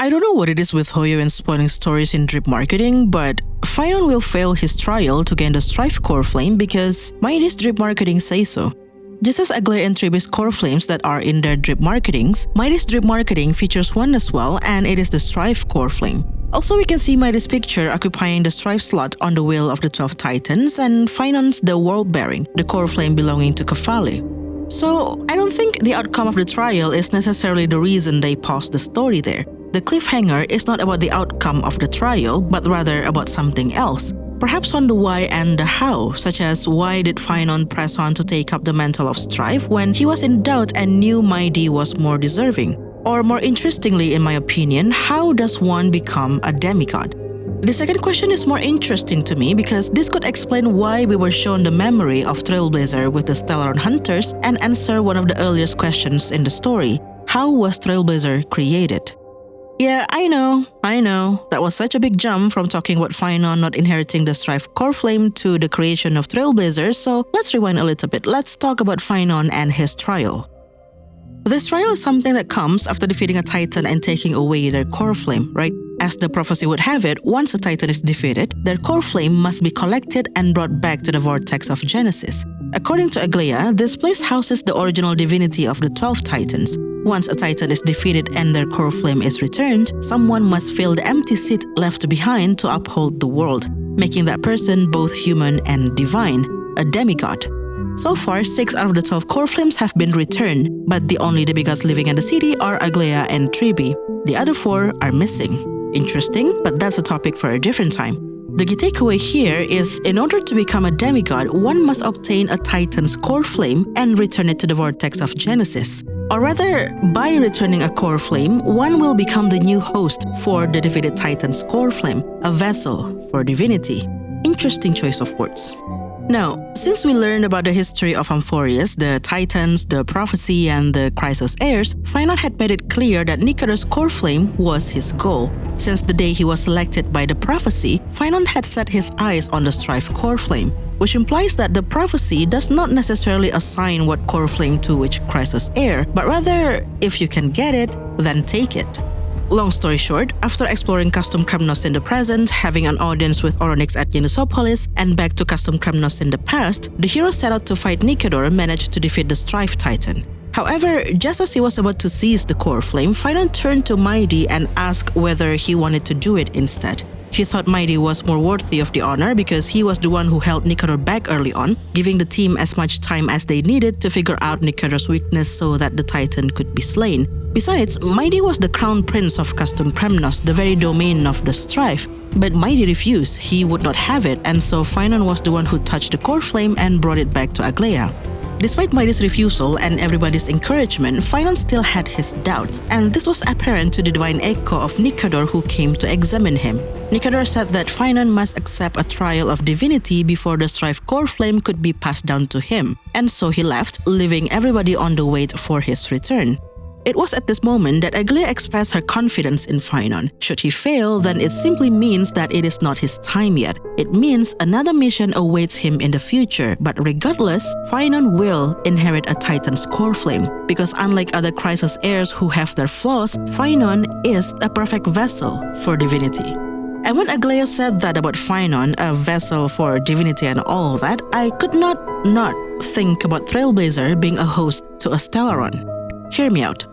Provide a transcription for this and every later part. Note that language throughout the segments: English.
I don't know what it is with Hoyo and spoiling stories in drip marketing, but Finon will fail his trial to gain the Strife core flame because Mighty's drip marketing says so. Just as Aglaia and Triby's core flames that are in their drip marketings, Mighty's drip marketing features one as well, and it is the Strife core flame. Also, we can see Mighty's picture occupying the Strife slot on the Wheel of the 12 Titans, and Finon's the World Bearing, the core flame belonging to Kefale. So, I don't think the outcome of the trial is necessarily the reason they paused the story there. The cliffhanger is not about the outcome of the trial, but rather about something else. Perhaps on the why and the how, such as why did Finon press on to take up the mantle of Strife when he was in doubt and knew Mighty was more deserving? Or more interestingly, in my opinion, how does one become a demigod? The second question is more interesting to me because this could explain why we were shown the memory of Trailblazer with the Stellaron Hunters and answer one of the earliest questions in the story. How was Trailblazer created? Yeah, I know. That was such a big jump from talking about Finon not inheriting the Strife core flame to the creation of Trailblazer, so let's rewind a little bit. Let's talk about Finon and his trial. This trial is something that comes after defeating a Titan and taking away their core flame, right? As the prophecy would have it, once a Titan is defeated, their core flame must be collected and brought back to the vortex of Genesis. According to Aglaia, this place houses the original divinity of the 12 Titans. Once a Titan is defeated and their core flame is returned, someone must fill the empty seat left behind to uphold the world, making that person both human and divine, a demigod. So far, 6 out of the 12 core flames have been returned, but the only demigods living in the city are Aglaia and Triby. The other 4 are missing. Interesting, but that's a topic for a different time. The key takeaway here is, in order to become a demigod, one must obtain a Titan's core flame and return it to the vortex of Genesis. Or rather, by returning a core flame, one will become the new host for the defeated Titan's core flame, a vessel for divinity. Interesting choice of words. Now, since we learned about the history of Amphorius, the Titans, the prophecy, and the Chrysos heirs, Finon had made it clear that Nicator's core flame was his goal. Since the day he was selected by the prophecy, Finon had set his eyes on the Strife core flame, which implies that the prophecy does not necessarily assign what core flame to which Chrysos heir, but rather, if you can get it, then take it. Long story short, after exploring Custom Kremnos in the present, having an audience with Oronix at Yenusopolis, and back to Custom Kremnos in the past, the hero set out to fight Nicator managed to defeat the Strife Titan. However, just as he was about to seize the core flame, Finon turned to Mighty and asked whether he wanted to do it instead. He thought Mighty was more worthy of the honor because he was the one who held Nicator back early on, giving the team as much time as they needed to figure out Nicator's weakness so that the Titan could be slain. Besides, Mighty was the crown prince of Custom Kremnos, the very domain of the Strife. But Mighty refused, he would not have it, and so Finon was the one who touched the core flame and brought it back to Aglaia. Despite Mighty's refusal and everybody's encouragement, Finon still had his doubts, and this was apparent to the divine echo of Nicator who came to examine him. Nicator said that Finon must accept a trial of divinity before the Strife core flame could be passed down to him, and so he left, leaving everybody on the wait for his return. It was at this moment that Aglaia expressed her confidence in Finon. Should he fail, then it simply means that it is not his time yet. It means another mission awaits him in the future, but regardless, Finon will inherit a Titan's core flame. Because unlike other Chrysos heirs who have their flaws, Finon is a perfect vessel for divinity. And when Aglaia said that about Finon, a vessel for divinity and all that, I could not think about Trailblazer being a host to a Stellaron. Hear me out.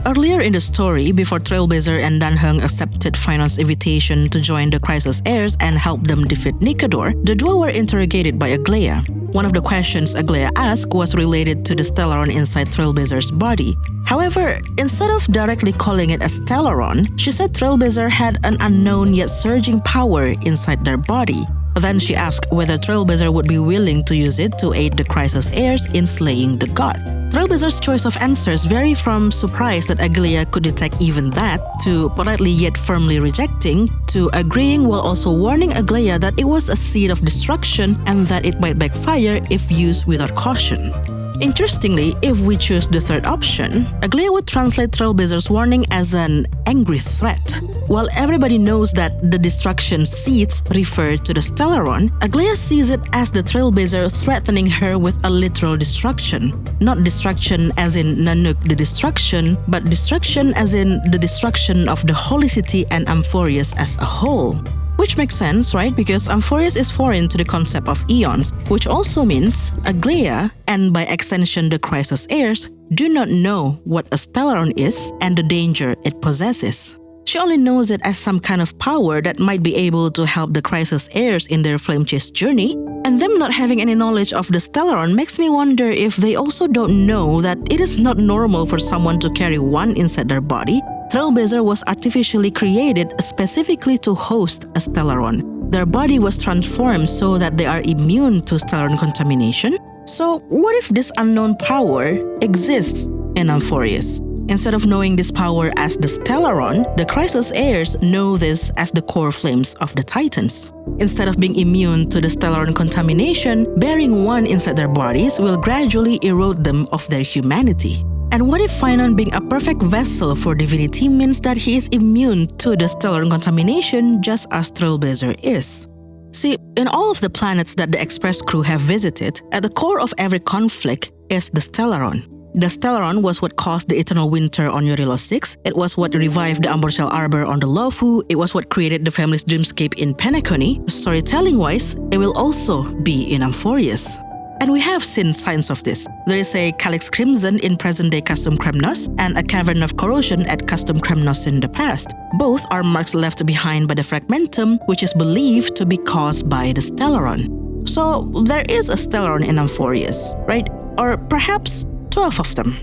Earlier in the story, before Trailblazer and Danheng accepted Finon's invitation to join the Chrysos heirs and help them defeat Nicator, the duo were interrogated by Aglaia. One of the questions Aglaia asked was related to the Stellaron inside Trailblazer's body. However, instead of directly calling it a Stellaron, she said Trailblazer had an unknown yet surging power inside their body. Then she asked whether Trailblazer would be willing to use it to aid the Chrysos heirs in slaying the god. Trailblazer's choice of answers vary from surprised that Aglaia could detect even that, to politely yet firmly rejecting, to agreeing while also warning Aglaia that it was a seed of destruction and that it might backfire if used without caution. Interestingly, if we choose the third option, Aglaia would translate Trailblazer's warning as an angry threat. while everybody knows that the destruction seeds refer to the Stellaron, Aglaia sees it as the Trailblazer threatening her with a literal destruction. Not destruction as in Nanook the destruction, but destruction as in the destruction of the Holy City and Amphorius as a whole. Which makes sense, right? Because Amphorius is foreign to the concept of eons, which also means Aglaia, and by extension the Crisis heirs, do not know what a Stellaron is and the danger it possesses. She only knows it as some kind of power that might be able to help the Crisis heirs in their flame chase journey, and them not having any knowledge of the Stellaron makes me wonder if they also don't know that it is not normal for someone to carry one inside their body. Trailblazer was artificially created specifically to host a Stellaron. Their body was transformed so that they are immune to Stellaron contamination. So what if this unknown power exists in Amphorius? Instead of knowing this power as the Stellaron, the Crisis heirs know this as the core flames of the Titans. Instead of being immune to the Stellaron contamination, bearing one inside their bodies will gradually erode them of their humanity. And what if Phynon being a perfect vessel for Divinity means that he is immune to the Stellaron contamination just as Trailblazer is? See, in all of the planets that the Express crew have visited, at the core of every conflict is the Stellaron. The Stellaron was what caused the eternal winter on Yorilo 6, it was what revived the Amber-Shell Arbor on the Lofu, it was what created the family's dreamscape in Penacony. Storytelling-wise, it will also be in Amphorius. And we have seen signs of this. There is a Calyx Crimson in present-day Custom Kremnos and a Cavern of Corrosion at Custom Kremnos in the past. Both are marks left behind by the Fragmentum, which is believed to be caused by the Stellaron. So there is a Stellaron in Amphorius, right? Or perhaps 12 of them.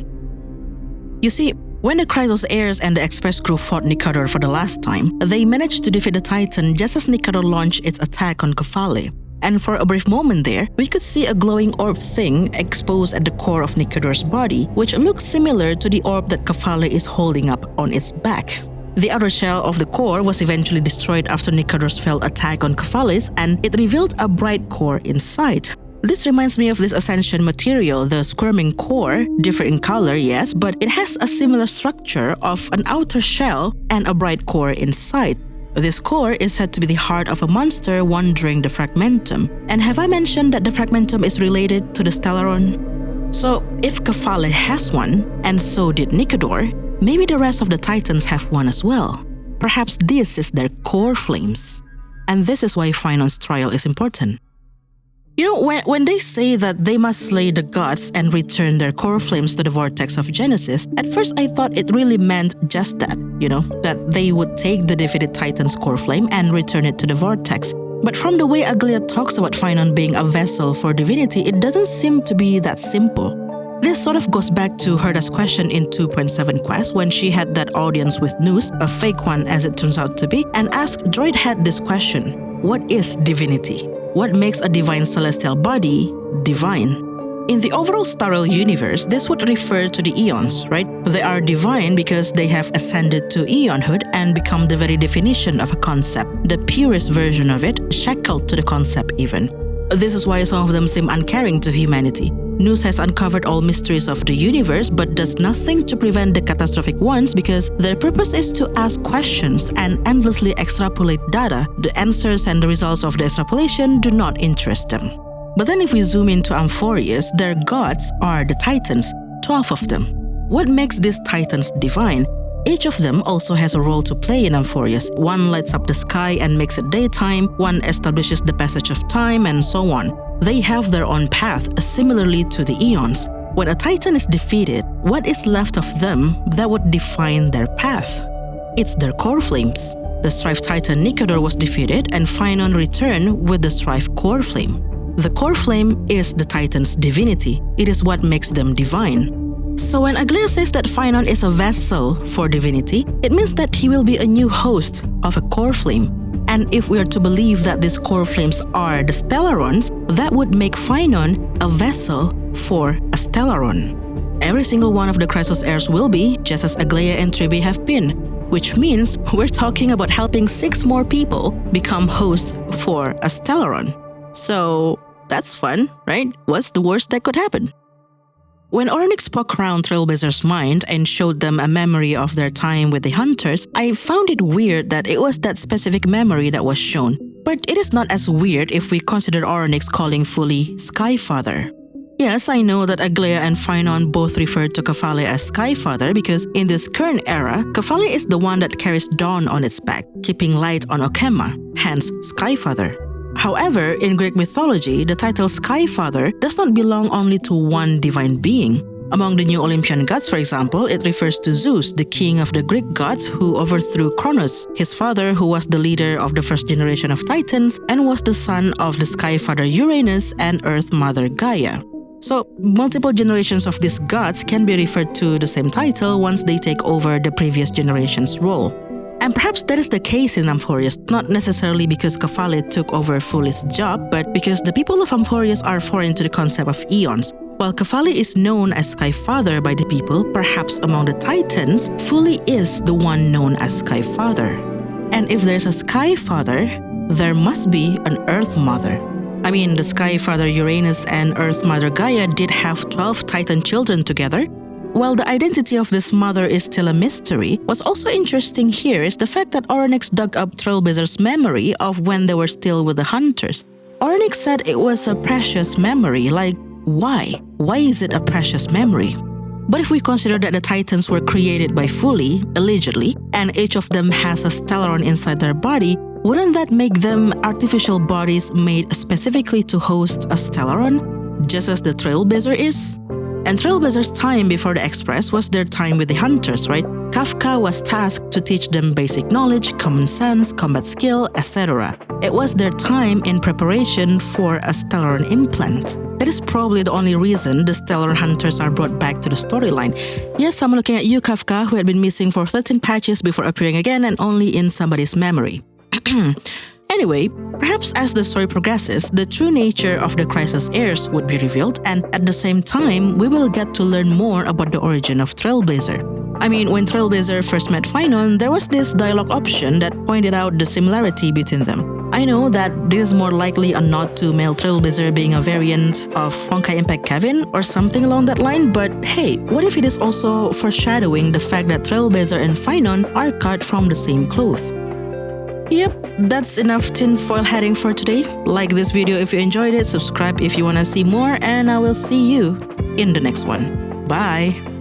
You see, when the Crisis heirs and the Express crew fought Nikador for the last time, they managed to defeat the Titan just as Nikador launched its attack on Kefale. And for a brief moment there, we could see a glowing orb thing exposed at the core of Nikador's body, which looks similar to the orb that Kefale is holding up on its back. The outer shell of the core was eventually destroyed after Nikador's failed attack on Kefale's, and it revealed a bright core inside. This reminds me of this Ascension material, the Squirming core, different in color, yes, but it has a similar structure of an outer shell and a bright core inside. This core is said to be the heart of a monster wandering the Fragmentum. And have I mentioned that the Fragmentum is related to the Stellaron? So if Kefale has one, and so did Nikador, maybe the rest of the Titans have one as well. Perhaps this is their core flames. And this is why Phynon's trial is important. You know, when they say that they must slay the gods and return their core flames to the vortex of Genesis, at first I thought it really meant just that, that they would take the defeated Titan's core flame and return it to the vortex. But from the way Aglaia talks about Phynon being a vessel for Divinity, it doesn't seem to be that simple. This sort of goes back to Herda's question in 2.7 Quest when she had that audience with Noose, a fake one as it turns out to be, and asked Droid Head this question: what is Divinity? What makes a divine celestial body divine? In the overall Starrel universe, this would refer to the eons, right? They are divine because they have ascended to eonhood and become the very definition of a concept, the purest version of it, shackled to the concept even. This is why some of them seem uncaring to humanity. Noose has uncovered all mysteries of the universe but does nothing to prevent the catastrophic ones because their purpose is to ask questions and endlessly extrapolate data. The answers and the results of the extrapolation do not interest them. But then if we zoom into Amphorius, their gods are the Titans, 12 of them. What makes these Titans divine? Each of them also has a role to play in Amphorius. One lights up the sky and makes it daytime, one establishes the passage of time, and so on. They have their own path, similarly to the eons. When a Titan is defeated, what is left of them that would define their path? It's their core flames. The Strife Titan Nikador was defeated and Phynon returned with the Strife core flame. The core flame is the Titan's divinity. It is what makes them divine. So when Aglaia says that Phynon is a vessel for Divinity, it means that he will be a new host of a core flame. And if we are to believe that these core flames are the Stellarons, that would make Phynon a vessel for a Stellaron. Every single one of the Crisis heirs will be, just as Aglaia and Tribe have been, which means we're talking about helping 6 more people become hosts for a Stellaron. So that's fun, right? What's the worst that could happen? When Oryx spoke around Trailblazer's mind and showed them a memory of their time with the Hunters, I found it weird that it was that specific memory that was shown. But it is not as weird if we consider Oryx calling Fully Skyfather. Yes, I know that Aglea and Phynon both refer to Kephale as Skyfather because in this current era, Kephale is the one that carries dawn on its back, keeping light on Okema, hence Skyfather. However, in Greek mythology, the title Skyfather does not belong only to one divine being. Among the new Olympian gods, for example, it refers to Zeus, the king of the Greek gods who overthrew Kronos, his father who was the leader of the first generation of Titans and was the son of the Skyfather Uranus and Earth Mother Gaia. So, multiple generations of these gods can be referred to the same title once they take over the previous generation's role. And perhaps that is the case in Amphorius, not necessarily because Kephale took over Fully's job, but because the people of Amphorius are foreign to the concept of eons. While Kephale is known as Skyfather by the people, perhaps among the Titans, Fully is the one known as Skyfather. And if there's a Skyfather, there must be an Earth Mother. I mean, the Skyfather Uranus and Earth Mother Gaia did have 12 Titan children together. While the identity of this mother is still a mystery, what's also interesting here is the fact that Oryx dug up Trailblazer's memory of when they were still with the Hunters. Oryx said it was a precious memory, like, why? Why is it a precious memory? But if we consider that the Titans were created by Fully, allegedly, and each of them has a Stellaron inside their body, wouldn't that make them artificial bodies made specifically to host a Stellaron, just as the Trailblazer is? And Trailblazer's time before the Express was their time with the Hunters, right? Kafka was tasked to teach them basic knowledge, common sense, combat skill, etc. It was their time in preparation for a Stellaron implant. That is probably the only reason the Stellaron Hunters are brought back to the storyline. Yes, I'm looking at you, Kafka, who had been missing for 13 patches before appearing again and only in somebody's memory. Anyway, perhaps as the story progresses, the true nature of the Crisis heirs would be revealed, and at the same time, we will get to learn more about the origin of Trailblazer. I mean, when Trailblazer first met Phynon, there was this dialogue option that pointed out the similarity between them. I know that this is more likely a nod to male Trailblazer being a variant of Honkai Impact Kevin or something along that line, but hey, what if it is also foreshadowing the fact that Trailblazer and Phynon are cut from the same cloth? Yep, that's enough tinfoil hatting for today. Like this video if you enjoyed it, subscribe if you want to see more, and I will see you in the next one. Bye!